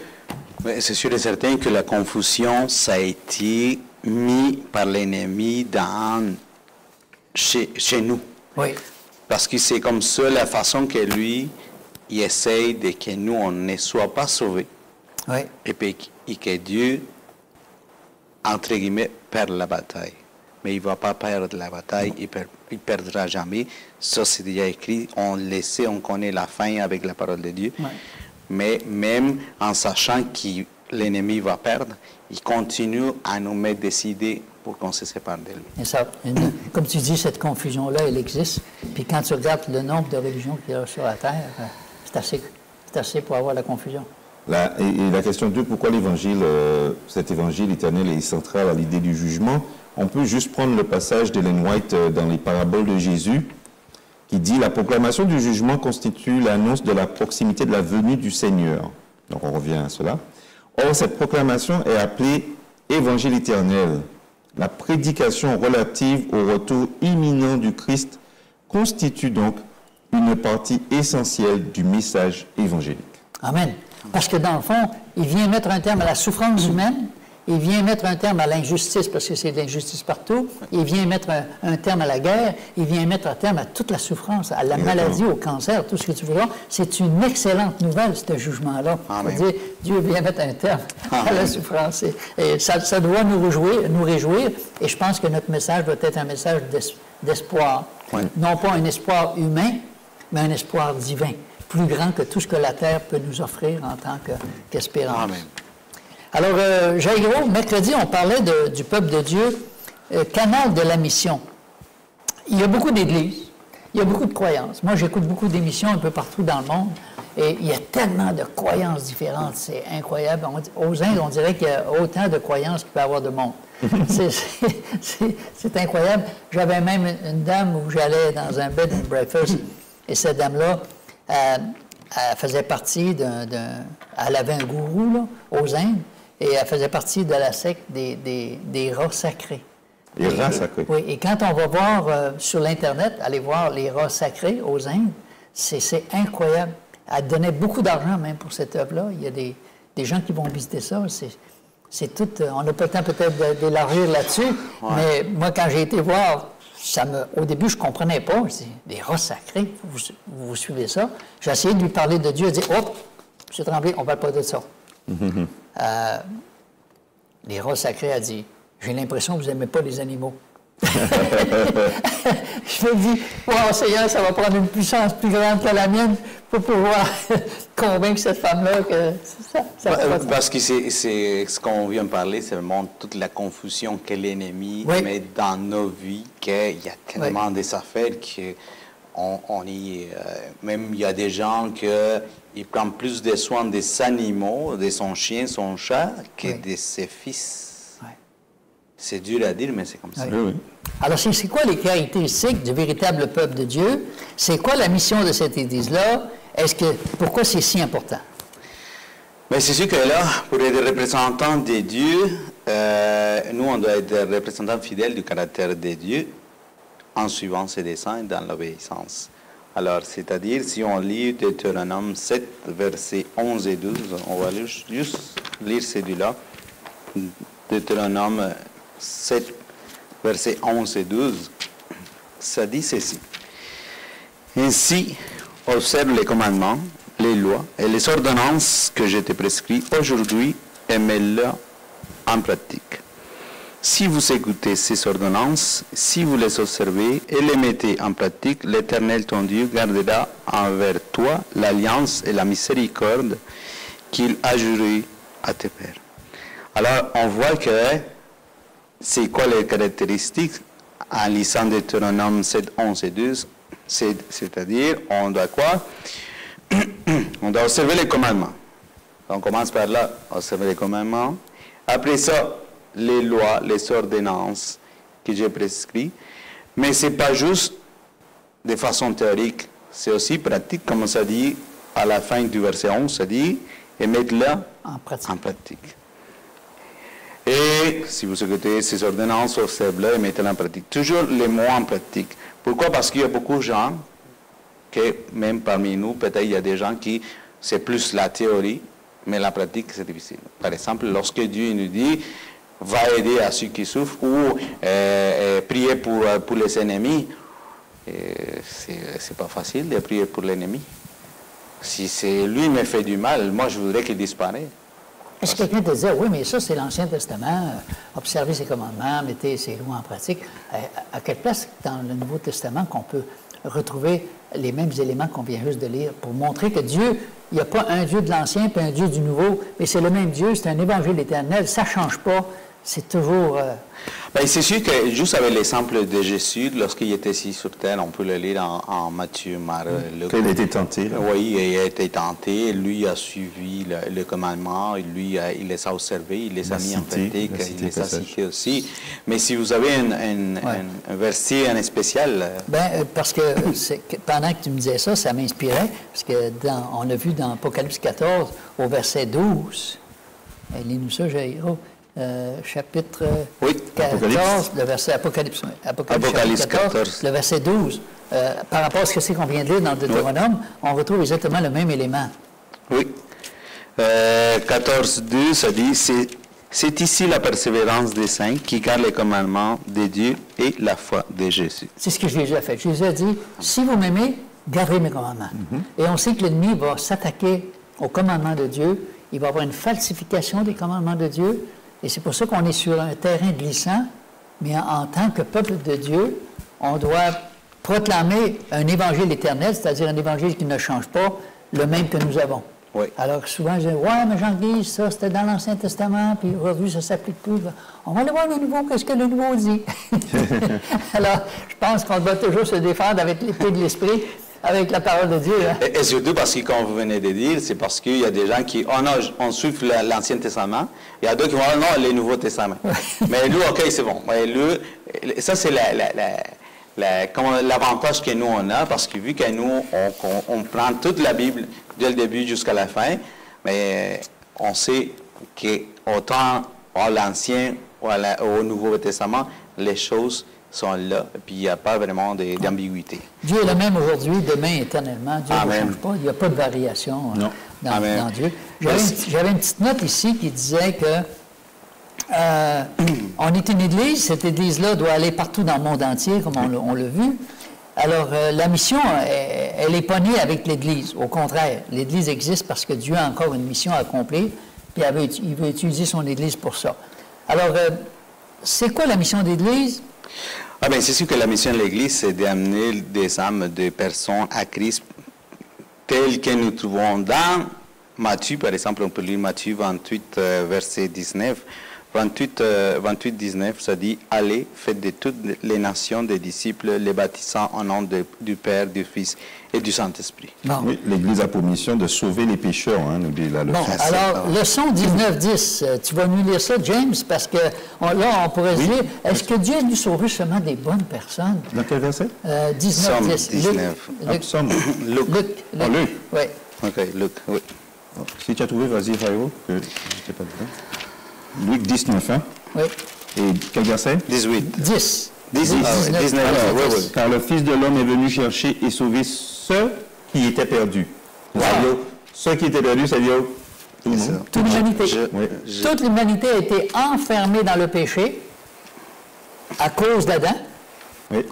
C'est sûr et certain que la confusion, ça a été mis par l'ennemi chez nous. Oui. Parce que c'est comme ça la façon que lui, il essaye de que nous, on ne soit pas sauvés. Oui. Et que Dieu, entre guillemets, perd la bataille. Mais il ne va pas perdre la bataille, il ne perdra jamais. Ça, c'est déjà écrit, on le sait, on connaît la fin avec la parole de Dieu. Oui. Mais même en sachant que l'ennemi va perdre, il continue à nous mettre des idées pour qu'on se sépare de lui. Et ça, comme tu dis, cette confusion-là, elle existe. Puis quand tu regardes le nombre de religions qu'il y a sur la Terre, c'est assez pour avoir la confusion. Et la question 2, pourquoi l'évangile, cet évangile éternel est central à l'idée du jugement? On peut juste prendre le passage d'Ellen White dans les paraboles de Jésus, qui dit « La proclamation du jugement constitue l'annonce de la proximité de la venue du Seigneur. » Donc on revient à cela. Or, cette proclamation est appelée évangile éternel. La prédication relative au retour imminent du Christ constitue donc une partie essentielle du message évangélique. Amen. Parce que dans le fond, il vient mettre un terme à la souffrance humaine, il vient mettre un terme à l'injustice, parce que c'est de l'injustice partout, il vient mettre un terme à la guerre, il vient mettre un terme à toute la souffrance, à la maladie, au cancer, tout ce que tu veux voir. C'est une excellente nouvelle, ce jugement-là. C'est-à-dire, Dieu vient mettre un terme à la souffrance. Et ça doit nous réjouir, et je pense que notre message doit être un message d'espoir. Oui. Non pas un espoir humain, mais un espoir divin, plus grand que tout ce que la terre peut nous offrir en tant qu'espérance. Amen. Alors, Jairo, mercredi, on parlait du peuple de Dieu, canal de la mission. Il y a beaucoup d'églises, il y a beaucoup de croyances. Moi, j'écoute beaucoup d'émissions un peu partout dans le monde, et il y a tellement de croyances différentes, c'est incroyable. Aux Indes, on dirait qu'il y a autant de croyances qu'il peut y avoir de monde. C'est incroyable. J'avais même une dame où j'allais dans un bed and breakfast, et cette dame-là, elle faisait partie elle avait un gourou là, aux Indes, et elle faisait partie de la secte des rats sacrés. Les rats sacrés? Oui, et quand on va voir sur l'Internet, aller voir les rats sacrés aux Indes, c'est incroyable. Elle donnait beaucoup d'argent même pour cette œuvre-là. Il y a des gens qui vont visiter ça. C'est tout. On n'a pas le temps peut-être d'élargir là-dessus, mais moi, quand j'ai été voir, au début, je ne comprenais pas. Je dis, des rats sacrés, vous suivez ça? J'ai essayé de lui parler de Dieu. Je dis, hop, M. Tremblay, on ne parle pas de ça. Les rats sacrés a dit, j'ai l'impression que vous n'aimez pas les animaux. Je me dis, wow, Seigneur, ça va prendre une puissance plus grande que la mienne pour pouvoir convaincre cette femme-là que ça va parce que c'est ce qu'on vient de parler, ça montre toute la confusion que l'ennemi met dans nos vies, qu'il y a tellement des affaires qu'on même il y a des gens qui prennent plus de soins des animaux, de son chien, son chat, que de ses fils. C'est dur à dire, mais c'est comme ça. Oui. Alors, c'est quoi les caractéristiques du véritable peuple de Dieu? C'est quoi la mission de cette Église-là? Pourquoi c'est si important? Mais c'est sûr que là, pour être représentant de Dieu, nous, on doit être représentants fidèles du caractère de Dieu en suivant ses desseins dans l'obéissance. Alors, c'est-à-dire, si on lit Deutéronome 7, versets 11 et 12, on va juste lire celui-là. Deutéronome 7, versets 11 et 12, ça dit ceci. Ainsi, observe les commandements, les lois et les ordonnances que je te prescris aujourd'hui et mets-les en pratique. Si vous écoutez ces ordonnances, si vous les observez et les mettez en pratique, l'Éternel ton Dieu gardera envers toi l'alliance et la miséricorde qu'il a juré à tes pères. Alors, on voit que c'est quoi les caractéristiques en lisant Deutéronome 7, 11 et 12, c'est-à-dire, on doit quoi? On doit observer les commandements. On commence par là, observer les commandements. Après ça, les lois, les ordonnances que j'ai prescrites. Mais ce n'est pas juste de façon théorique, c'est aussi pratique, comme ça dit à la fin du verset 11, ça dit, et mettre-le en pratique. Et si vous écoutez ces ordonnances, observez-les et mettez-les en pratique. Toujours les mots en pratique. Pourquoi? Parce qu'il y a beaucoup de gens, que même parmi nous, peut-être il y a des gens qui, c'est plus la théorie, mais la pratique, c'est difficile. Par exemple, lorsque Dieu nous dit, va aider à ceux qui souffrent ou prier pour les ennemis, c'est pas facile de prier pour l'ennemi. Si c'est lui qui me fait du mal, moi je voudrais qu'il disparaisse. Est-ce que quelqu'un te disait, oui, mais ça c'est l'Ancien Testament, observer ses commandements, mettez ses lois en pratique. À quelle place dans le Nouveau Testament qu'on peut retrouver les mêmes éléments qu'on vient juste de lire pour montrer que Dieu, il n'y a pas un Dieu de l'Ancien puis un Dieu du Nouveau, mais c'est le même Dieu, c'est un évangile éternel, ça ne change pas, c'est toujours... Ben, c'est sûr que juste avec l'exemple de Jésus, lorsqu'il était ici sur terre, on peut le lire en Matthieu, Marc, Luc. Il a été tenté. Oui, il a été tenté, lui a suivi le commandement, lui, il les a observés, il les a mis en pratique, il les a cités aussi. Mais si vous avez un verset en spécial... parce que pendant que tu me disais ça, ça m'inspirait, parce que on a vu dans Apocalypse 14, au verset 12, lis-nous ça, Jairo. Chapitre 14, le verset Apocalypse 14, le verset 12. Par rapport à ce que c'est qu'on vient de lire dans Deutéronome, on retrouve exactement le même élément. Oui. 14, 2, ça dit, c'est ici la persévérance des saints qui gardent les commandements de Dieu et la foi de Jésus. C'est ce que Jésus a fait. Jésus a dit, si vous m'aimez, gardez mes commandements. Et on sait que l'ennemi va s'attaquer aux commandements de Dieu. Il va y avoir une falsification des commandements de Dieu. Et c'est pour ça qu'on est sur un terrain glissant, mais en tant que peuple de Dieu, on doit proclamer un évangile éternel, c'est-à-dire un évangile qui ne change pas, le même que nous avons. Oui. Alors souvent, je dis, ouais, mais Jean-Guy, ça c'était dans l'Ancien Testament, puis aujourd'hui, ça ne s'applique plus. On va aller voir le Nouveau, qu'est-ce que le Nouveau dit? Alors, je pense qu'on doit toujours se défendre avec l'épée de l'Esprit, avec la parole de Dieu. Hein? Et surtout parce que, comme vous venez de dire, c'est parce qu'il y a des gens qui, oh non, on suit l'Ancien Testament. Il y a d'autres qui vont, oh non, le Nouveau Testament. Mais lui, OK, c'est bon. Mais lui, ça, c'est l'avantage que nous, on a, parce que vu que nous, on prend toute la Bible, dès le début jusqu'à la fin, mais on sait qu'autant à l'Ancien ou au Nouveau Testament, les choses sont là, et puis il n'y a pas vraiment d'ambiguïté. Dieu est le même aujourd'hui, demain, éternellement. Dieu ne change pas, il n'y a pas de variation dans Dieu. J'avais une petite note ici qui disait que on est une église, cette église-là doit aller partout dans le monde entier, comme on l'a vu. Alors, la mission, elle n'est pas née avec l'Église. Au contraire, l'Église existe parce que Dieu a encore une mission à accomplir, puis il veut utiliser son Église pour ça. Alors, c'est quoi la mission d'Église? Ah bien, c'est sûr que la mission de l'Église, c'est d'amener des âmes de personnes à Christ telles que nous trouvons dans Matthieu, par exemple, on peut lire Matthieu 28, verset 19. 28, 19, ça dit « Allez, faites de toutes les nations des disciples, les baptisant au nom du Père, du Fils et du Saint-Esprit. » Oui, l'Église a pour mission de sauver les pécheurs, hein, nous dit là le frère. Alors, leçon 19-10, tu vas nous lire ça, James, parce que là, on pourrait se dire, est-ce que Dieu a dû sauver seulement des bonnes personnes? Dans quel verset? 19-10. 19. Luc. Luc. Oui. OK, Luc, oui. Si tu as trouvé, vas-y, Rayo, que je ne sais pas dedans. Luc 19, hein? Oui. Et quel verset? 18. 10. 19. Alors, car le Fils de l'homme est venu chercher et sauver ceux qui étaient perdus. C'est-à-dire, ceux qui étaient perdus, c'est-à-dire tout le monde. Toute l'humanité. Toute l'humanité a été enfermée dans le péché à cause d'Adam. Oui.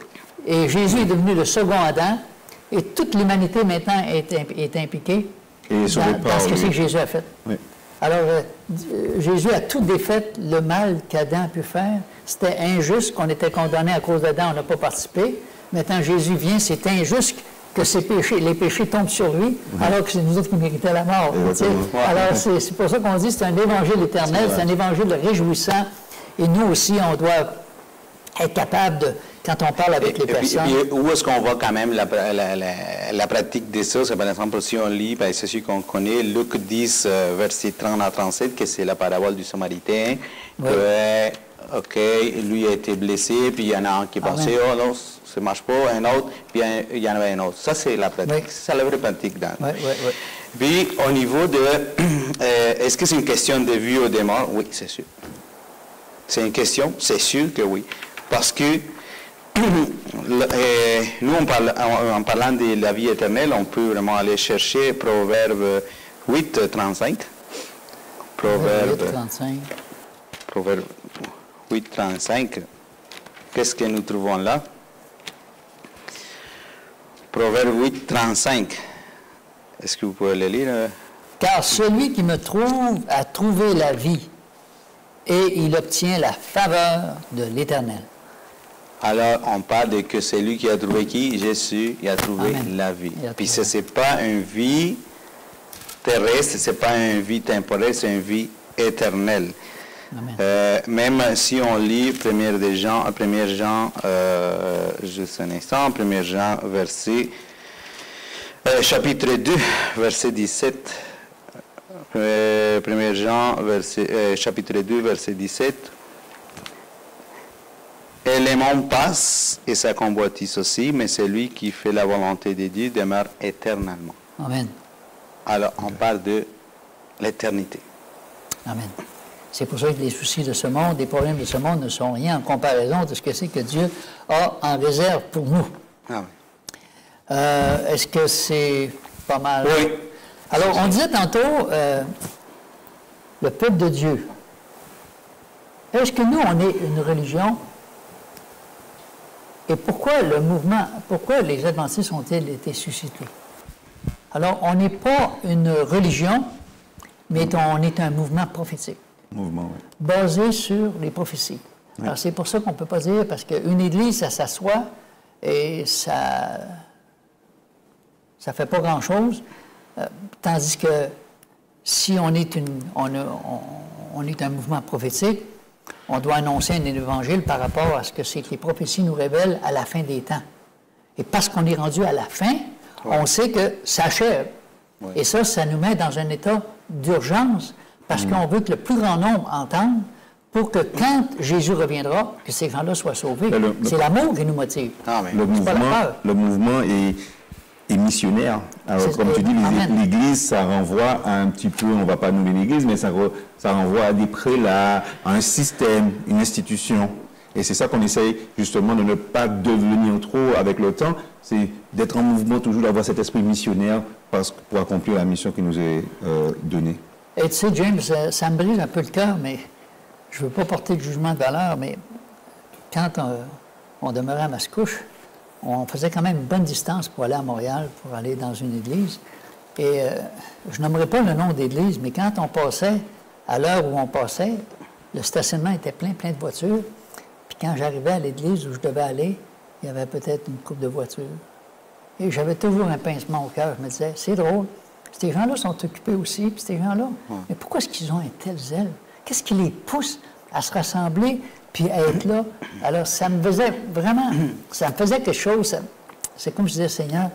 Et Jésus est devenu le second Adam. Et toute l'humanité maintenant est impliquée dans ce que Jésus a fait. Oui. Alors, Jésus a tout défait le mal qu'Adam a pu faire. C'était injuste qu'on était condamné à cause d'Adam, on n'a pas participé. Maintenant, Jésus vient, c'est injuste que les péchés tombent sur lui, alors que c'est nous autres qui méritaient la mort. Alors, c'est pour ça qu'on dit que c'est un évangile éternel, c'est un évangile réjouissant. Et nous aussi, on doit être capable de, quand on parle avec les personnes... Et où est-ce qu'on voit quand même la pratique de ça? C'est par exemple, si on lit, c'est celui qu'on connaît, Luc 10, verset 30 à 37, que c'est la parabole du Samaritain, que, OK, lui a été blessé, puis il y en a un qui pensait, oh non, ça ne marche pas, un autre, puis il y en avait un autre. Ça, c'est la pratique. C'est la vraie pratique. Puis, au niveau de... est-ce que c'est une question de vie ou de mort? Oui, c'est sûr. C'est une question? C'est sûr que oui. Parce que nous, en parlant de la vie éternelle, on peut vraiment aller chercher Proverbe 8, 35. Proverbe 8, 35. Qu'est-ce que nous trouvons là? Proverbe 8, 35. Est-ce que vous pouvez le lire? Car celui qui me trouve a trouvé la vie, et il obtient la faveur de l'Éternel. Alors, on parle de que c'est lui qui a trouvé qui? Jésus, il a trouvé la vie. Puis ce n'est pas une vie terrestre, ce n'est pas une vie temporelle, c'est une vie éternelle. Même si on lit 1 Jean, juste un instant, 1 Jean, chapitre 2, verset 17. 1 Jean, chapitre 2, verset 17. Et les mondes passent, et sa convoitise aussi, mais celui qui fait la volonté de Dieu demeure éternellement. Amen. Alors, on parle de l'éternité. Amen. C'est pour ça que les soucis de ce monde, les problèmes de ce monde ne sont rien en comparaison de ce que c'est que Dieu a en réserve pour nous. Ah oui. Est-ce que c'est pas mal? Oui. Alors, on disait tantôt, le peuple de Dieu. Est-ce que nous, on est une religion? Et pourquoi le mouvement, pourquoi les adventistes ont-ils été suscités? Alors, on n'est pas une religion, mais on est un mouvement prophétique. Mouvement, oui. Basé sur les prophéties. Oui. Alors, c'est pour ça qu'on ne peut pas dire, parce qu'une église, ça s'assoit et ça ne fait pas grand-chose, tandis que si on est, on est un mouvement prophétique, on doit annoncer un évangile par rapport à ce que c'est que les prophéties nous révèlent à la fin des temps. Et parce qu'on est rendu à la fin, on sait que ça achève. Et ça nous met dans un état d'urgence parce qu'on veut que le plus grand nombre entende pour que quand Jésus reviendra, que ces gens-là soient sauvés. C'est l'amour qui nous motive. Le mouvement est missionnaire. Alors, comme tu dis, l'Église, ça renvoie à un petit peu, on ne va pas nommer l'Église, mais ça renvoie à des prélats, à un système, une institution. Et c'est ça qu'on essaye justement de ne pas devenir trop avec le temps, c'est d'être en mouvement, toujours d'avoir cet esprit missionnaire pour accomplir la mission qui nous est donnée. Et tu sais, James, ça me brise un peu le cœur, mais je ne veux pas porter de jugement de valeur, mais quand on demeurait à Mascouche, on faisait quand même une bonne distance pour aller à Montréal, pour aller dans une église. Et je nommerai pas le nom d'église, mais quand on passait, à l'heure où on passait, le stationnement était plein de voitures. Puis quand j'arrivais à l'église où je devais aller, il y avait peut-être une couple de voitures. Et j'avais toujours un pincement au cœur. Je me disais, c'est drôle, ces gens-là sont occupés aussi, puis ces gens-là, mais pourquoi est-ce qu'ils ont un tel zèle? Qu'est-ce qui les pousse à se rassembler puis à être là? Alors, ça me faisait vraiment, ça me faisait quelque chose. C'est comme je disais, Seigneur,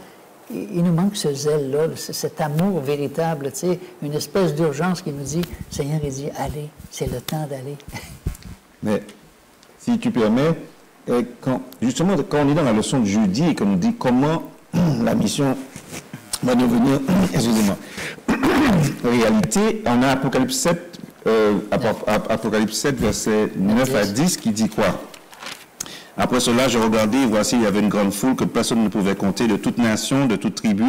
il nous manque ce zèle-là, cet amour véritable, tu sais, une espèce d'urgence qui nous dit, Seigneur, il dit, allez, c'est le temps d'aller. Mais, si tu permets, justement, quand on est dans la leçon de jeudi et qu'on nous dit comment la mission va devenir, excusez-moi, réalité, on a Apocalypse 7, Apocalypse 7, verset 9 à 10, qui dit quoi? Après cela, je regardais, et voici, il y avait une grande foule que personne ne pouvait compter, de toute nation, de toute tribu,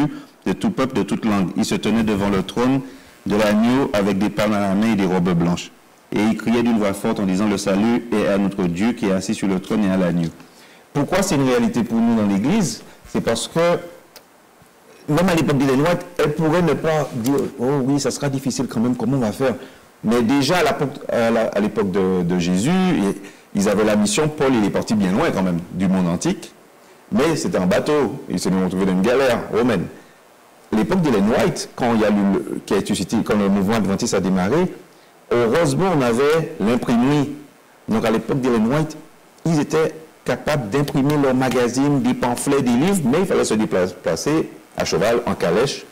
de tout peuple, de toute langue. Ils se tenaient devant le trône de l'agneau avec des palmes à la main et des robes blanches. Et ils criaient d'une voix forte en disant, le salut est à notre Dieu qui est assis sur le trône et à l'agneau. Pourquoi c'est une réalité pour nous dans l'Église? C'est parce que, même à l'époque d'Ellen White, elle pourrait ne pas dire, oh oui, ça sera difficile quand même, comment on va faire? Mais déjà à l'époque de Jésus, ils avaient la mission, Paul il est parti bien loin quand même du monde antique, mais c'était un bateau, ils se sont retrouvés dans une galère romaine. À l'époque d'Ellen White, quand il y a qui a été cité, quand le mouvement adventiste a démarré, heureusement on avait l'imprimerie. Donc à l'époque d'Ellen White, ils étaient capables d'imprimer leurs magazines, des pamphlets, des livres, mais il fallait se déplacer à cheval, en calèche,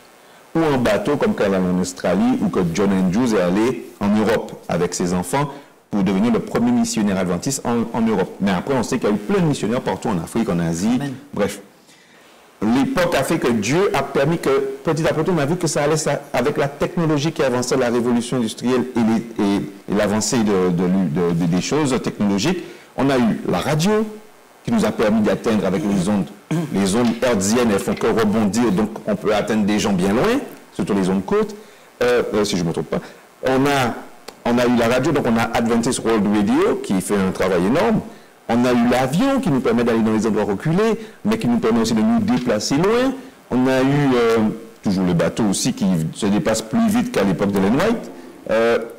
ou en bateau, comme quand il allait en Australie, ou que John Andrews est allé en Europe avec ses enfants pour devenir le premier missionnaire adventiste en Europe. Mais après, on sait qu'il y a eu plein de missionnaires partout en Afrique, en Asie, Amen. Bref. L'époque a fait que Dieu a permis que, petit à petit, on a vu que ça allait, avec la technologie qui avançait, la révolution industrielle et l'avancée des choses technologiques, on a eu la radio, qui nous a permis d'atteindre avec les ondes hertziennes, elles font que rebondir, donc on peut atteindre des gens bien loin, surtout les ondes courtes, si je ne me trompe pas. On a eu la radio, donc on a Adventist World Radio, qui fait un travail énorme. On a eu l'avion, qui nous permet d'aller dans les endroits reculés, mais qui nous permet aussi de nous déplacer loin. On a eu toujours le bateau aussi, qui se dépasse plus vite qu'à l'époque d'Ellen White.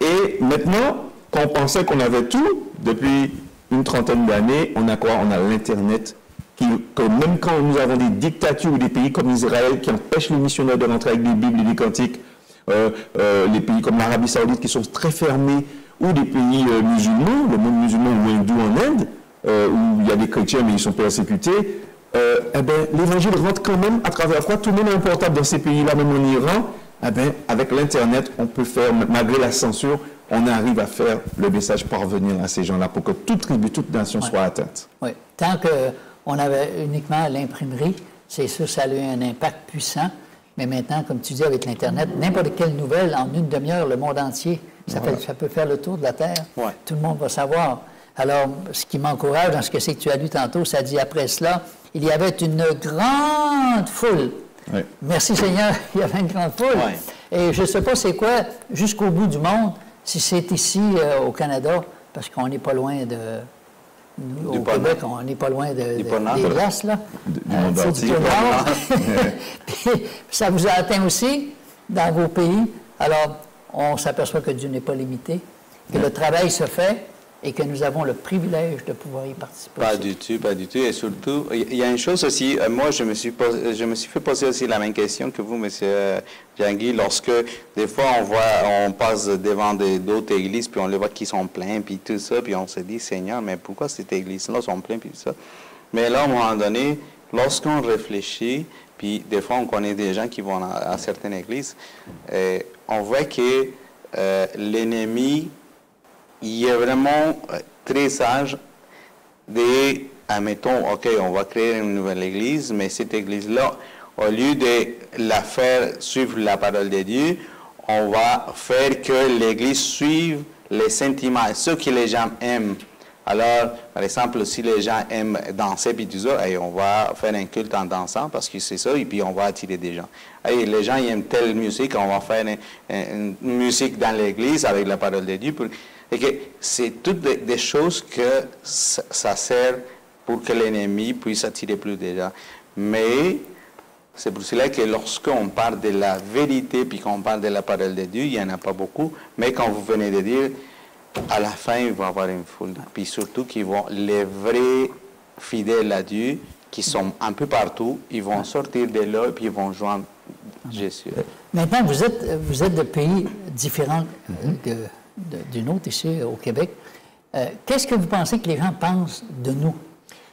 Et maintenant, quand on pensait qu'on avait tout, depuis une trentaine d'années, on a quoi? On a l'Internet, que même quand nous avons des dictatures ou des pays comme Israël qui empêchent les missionnaires de rentrer avec des Bibles et des cantiques, les pays comme l'Arabie Saoudite qui sont très fermés, ou des pays musulmans, le monde musulman ou hindou en Inde, où il y a des chrétiens mais ils sont persécutés, eh bien, l'évangile rentre quand même à travers quoi? Tout le monde a un portable dans ces pays-là, même en Iran. Eh bien, avec l'Internet, on peut faire, malgré la censure, on arrive à faire le message parvenir à ces gens-là pour que toute tribu, toute nation soit atteinte. Oui. Tant qu'on avait uniquement l'imprimerie, c'est sûr ça a eu un impact puissant. Mais maintenant, comme tu dis, avec l'Internet, n'importe quelle nouvelle, en une demi-heure, le monde entier, ça peut faire le tour de la Terre. Ouais. Tout le monde va savoir. Alors, ce qui m'encourage dans ce que c'est que tu as lu tantôt, ça dit après cela, il y avait une grande foule. Oui. Merci Seigneur, il y avait une grande foule. Oui. Et je ne sais pas c'est quoi, jusqu'au bout du monde, si c'est ici au Canada, parce qu'on n'est pas loin au Québec, on n'est pas loin des glaces, là. Du monde entier. Puis, ça vous a atteint aussi dans vos pays. Alors, on s'aperçoit que Dieu n'est pas limité, que le travail se fait et que nous avons le privilège de pouvoir y participer. Pas du tout, pas du tout. Et surtout, il y a une chose aussi, moi, je me suis fait poser aussi la même question que vous, M. Jean-Guy, lorsque des fois on passe devant d'autres églises, puis on les voit qui sont pleins, puis tout ça, puis on se dit, Seigneur, mais pourquoi cette église-là sont pleines, puis tout ça. Mais là, à un moment donné, lorsqu'on réfléchit, puis des fois on connaît des gens qui vont à certaines églises, on voit que l'ennemi, il est vraiment très sage de, admettons, OK, on va créer une nouvelle église, mais cette église-là, au lieu de la faire suivre la parole de Dieu, on va faire que l'église suive les sentiments, ce que les gens aiment. Alors, par exemple, si les gens aiment danser, puis tout ça, on va faire un culte en dansant, parce que c'est ça, et puis on va attirer des gens. Et les gens aiment telle musique, on va faire une musique dans l'église avec la parole de Dieu. Et que c'est toutes des choses que ça sert pour que l'ennemi puisse attirer plus de gens. Mais c'est pour cela que lorsqu'on parle de la vérité, puis qu'on parle de la parole de Dieu, il n'y en a pas beaucoup. Mais quand vous venez de dire, à la fin, il va y avoir une foule. Puis surtout, les vrais fidèles à Dieu, qui sont un peu partout, ils vont sortir de là et puis ils vont joindre Jésus. Maintenant, vous êtes de pays différents du nôtre ici au Québec. Qu'est-ce que vous pensez que les gens pensent de nous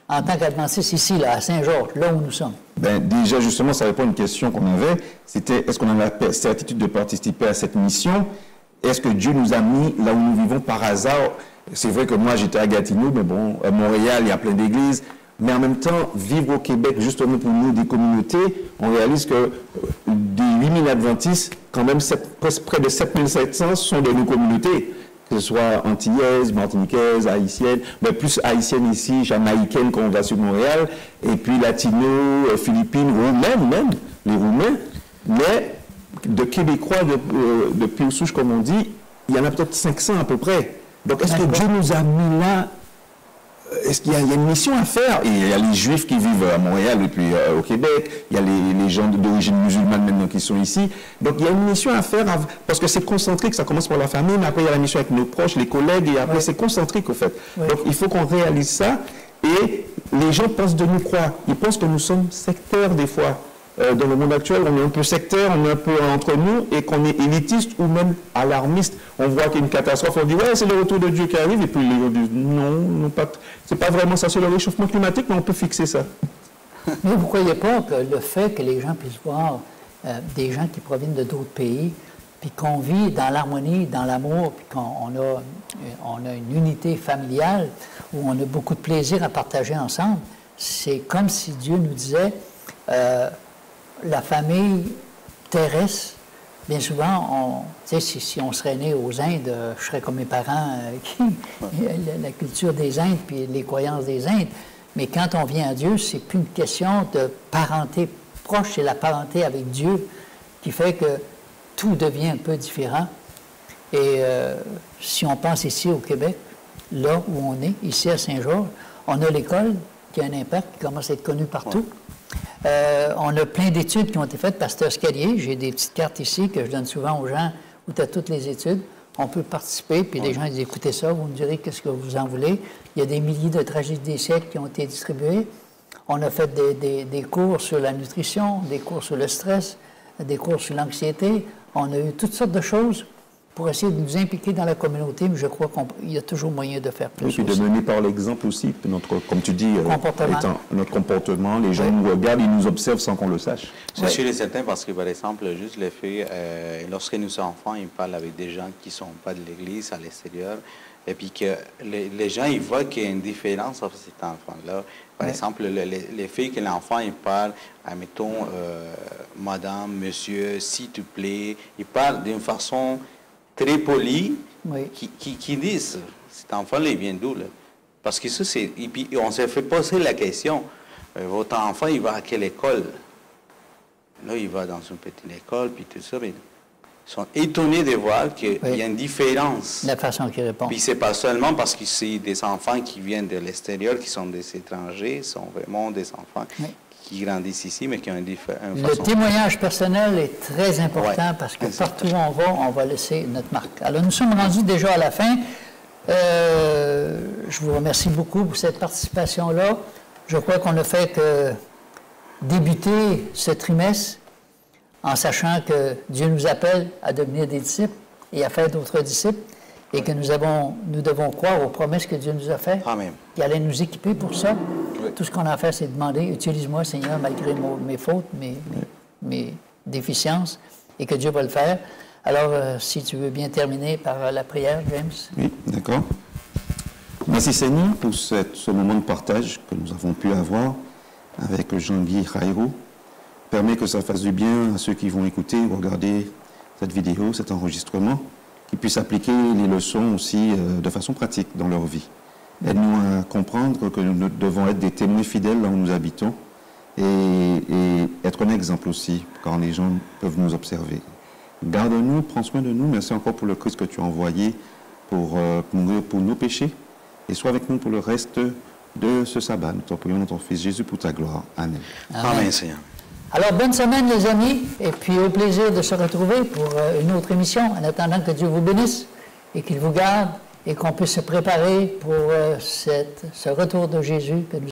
en tant qu'adventistes ici, là, à Saint-Georges, là où nous sommes? Bien, déjà, justement, ça répond à une question qu'on avait. C'était, est-ce qu'on a la certitude de participer à cette mission? Est-ce que Dieu nous a mis là où nous vivons par hasard? C'est vrai que moi, j'étais à Gatineau, mais bon, à Montréal, il y a plein d'églises. Mais en même temps, vivre au Québec, justement pour nous, des communautés, on réalise que des 8000 adventistes, quand même près de 7700 sont de nos communautés. que ce soit antillaises, martiniquaises, haïtiennes, mais plus haïtiennes ici, jamaïcaines quand on va sur Montréal, et puis latino, philippines, roumaines même, les roumains, mais de Québécois de pure souche, comme on dit, il y en a peut-être 500 à peu près. Donc est-ce que Dieu nous a mis là? Est-ce qu'il y a une mission à faire? Et il y a les Juifs qui vivent à Montréal et puis au Québec. Il y a les gens d'origine musulmane maintenant qui sont ici. Donc il y a une mission à faire parce que c'est concentrique. Ça commence par la famille, mais après il y a la mission avec nos proches, les collègues, et après c'est concentrique au fait. Donc il faut qu'on réalise ça. Et les gens pensent de nous croire. Ils pensent que nous sommes sectaires des fois. Dans le monde actuel, on est un peu sectaire, on est un peu entre nous, et qu'on est élitiste ou même alarmiste. On voit qu'il y a une catastrophe, on dit ouais, c'est le retour de Dieu qui arrive, et puis les gens disent non, c'est pas vraiment ça, c'est le réchauffement climatique, mais on peut fixer ça. Mais vous ne croyez pas que le fait que les gens puissent voir des gens qui proviennent de d'autres pays, puis qu'on vit dans l'harmonie, dans l'amour, puis qu'on a une unité familiale, où on a beaucoup de plaisir à partager ensemble, c'est comme si Dieu nous disait la famille terrestre, bien souvent, si on serait né aux Indes, je serais comme mes parents, la culture des Indes, puis les croyances des Indes. Mais quand on vient à Dieu, c'est plus une question de parenté proche, c'est la parenté avec Dieu qui fait que tout devient un peu différent. Et si on pense ici au Québec, là où on est, ici à Saint-Georges, on a l'école qui a un impact, qui commence à être connu partout. On a plein d'études qui ont été faites. Pasteur Scalier, j'ai des petites cartes ici que je donne souvent aux gens où tu as toutes les études. On peut participer, puis les gens disent écoutez ça, vous me direz qu'est-ce que vous en voulez. Il y a des milliers de tragédies des siècles qui ont été distribués. On a fait des cours sur la nutrition, des cours sur le stress, des cours sur l'anxiété. On a eu toutes sortes de choses pour essayer de nous impliquer dans la communauté, mais je crois qu'il y a toujours moyen de faire plus. Et puis de mener par l'exemple aussi, comme tu dis, notre comportement, les gens nous regardent, ils nous observent sans qu'on le sache. C'est sûr et certain parce que, par exemple, juste le fait, lorsque nous sommes enfants, ils parlent avec des gens qui ne sont pas de l'Église, à l'extérieur, et puis que les gens, ils voient qu'il y a une différence entre cet enfant-là. Par exemple, le fait que l'enfant, il parle, admettons, madame, monsieur, s'il te plaît, il parle d'une façon très polie, qui disent, cet enfant-là, il vient d'où, là? Parce que ça, c'est... Et puis, on s'est fait poser la question, votre enfant, il va à quelle école? Là, il va dans une petite école, puis tout ça, mais ils sont étonnés de voir qu'il y a une différence. La façon qu'il répond. Puis c'est pas seulement parce que c'est des enfants qui viennent de l'extérieur, qui sont des étrangers, sont vraiment des enfants qui grandissent ici, mais qui ont une Le témoignage personnel est très important parce que partout où on va laisser notre marque. Alors, nous sommes rendus déjà à la fin. Je vous remercie beaucoup pour cette participation-là. Je crois qu'on a fait que débuter ce trimestre en sachant que Dieu nous appelle à devenir des disciples et à faire d'autres disciples et que nous devons croire aux promesses que Dieu nous a faites. Amen. Il allait nous équiper pour ça. Tout ce qu'on a à faire, c'est demander, utilise-moi, Seigneur, malgré mes fautes, mes déficiences, et que Dieu va le faire. Alors, si tu veux bien terminer par la prière, James. Oui, d'accord. Merci Seigneur pour ce moment de partage que nous avons pu avoir avec Jean-Guy Rairo. Permet que ça fasse du bien à ceux qui vont écouter ou regarder cette vidéo, cet enregistrement, qu'ils puissent appliquer les leçons aussi de façon pratique dans leur vie. Aide-nous à comprendre que nous devons être des témoins fidèles là où nous habitons et être un exemple aussi quand les gens peuvent nous observer. Garde-nous, prends soin de nous. Merci encore pour le Christ que tu as envoyé pour mourir pour nos péchés. Et sois avec nous pour le reste de ce sabbat. Nous t'en prions dans ton Fils Jésus pour ta gloire. Amen. Amen, Seigneur. Alors, bonne semaine, les amis, et puis au plaisir de se retrouver pour une autre émission, en attendant que Dieu vous bénisse et qu'il vous garde et qu'on puisse se préparer pour ce retour de Jésus que nous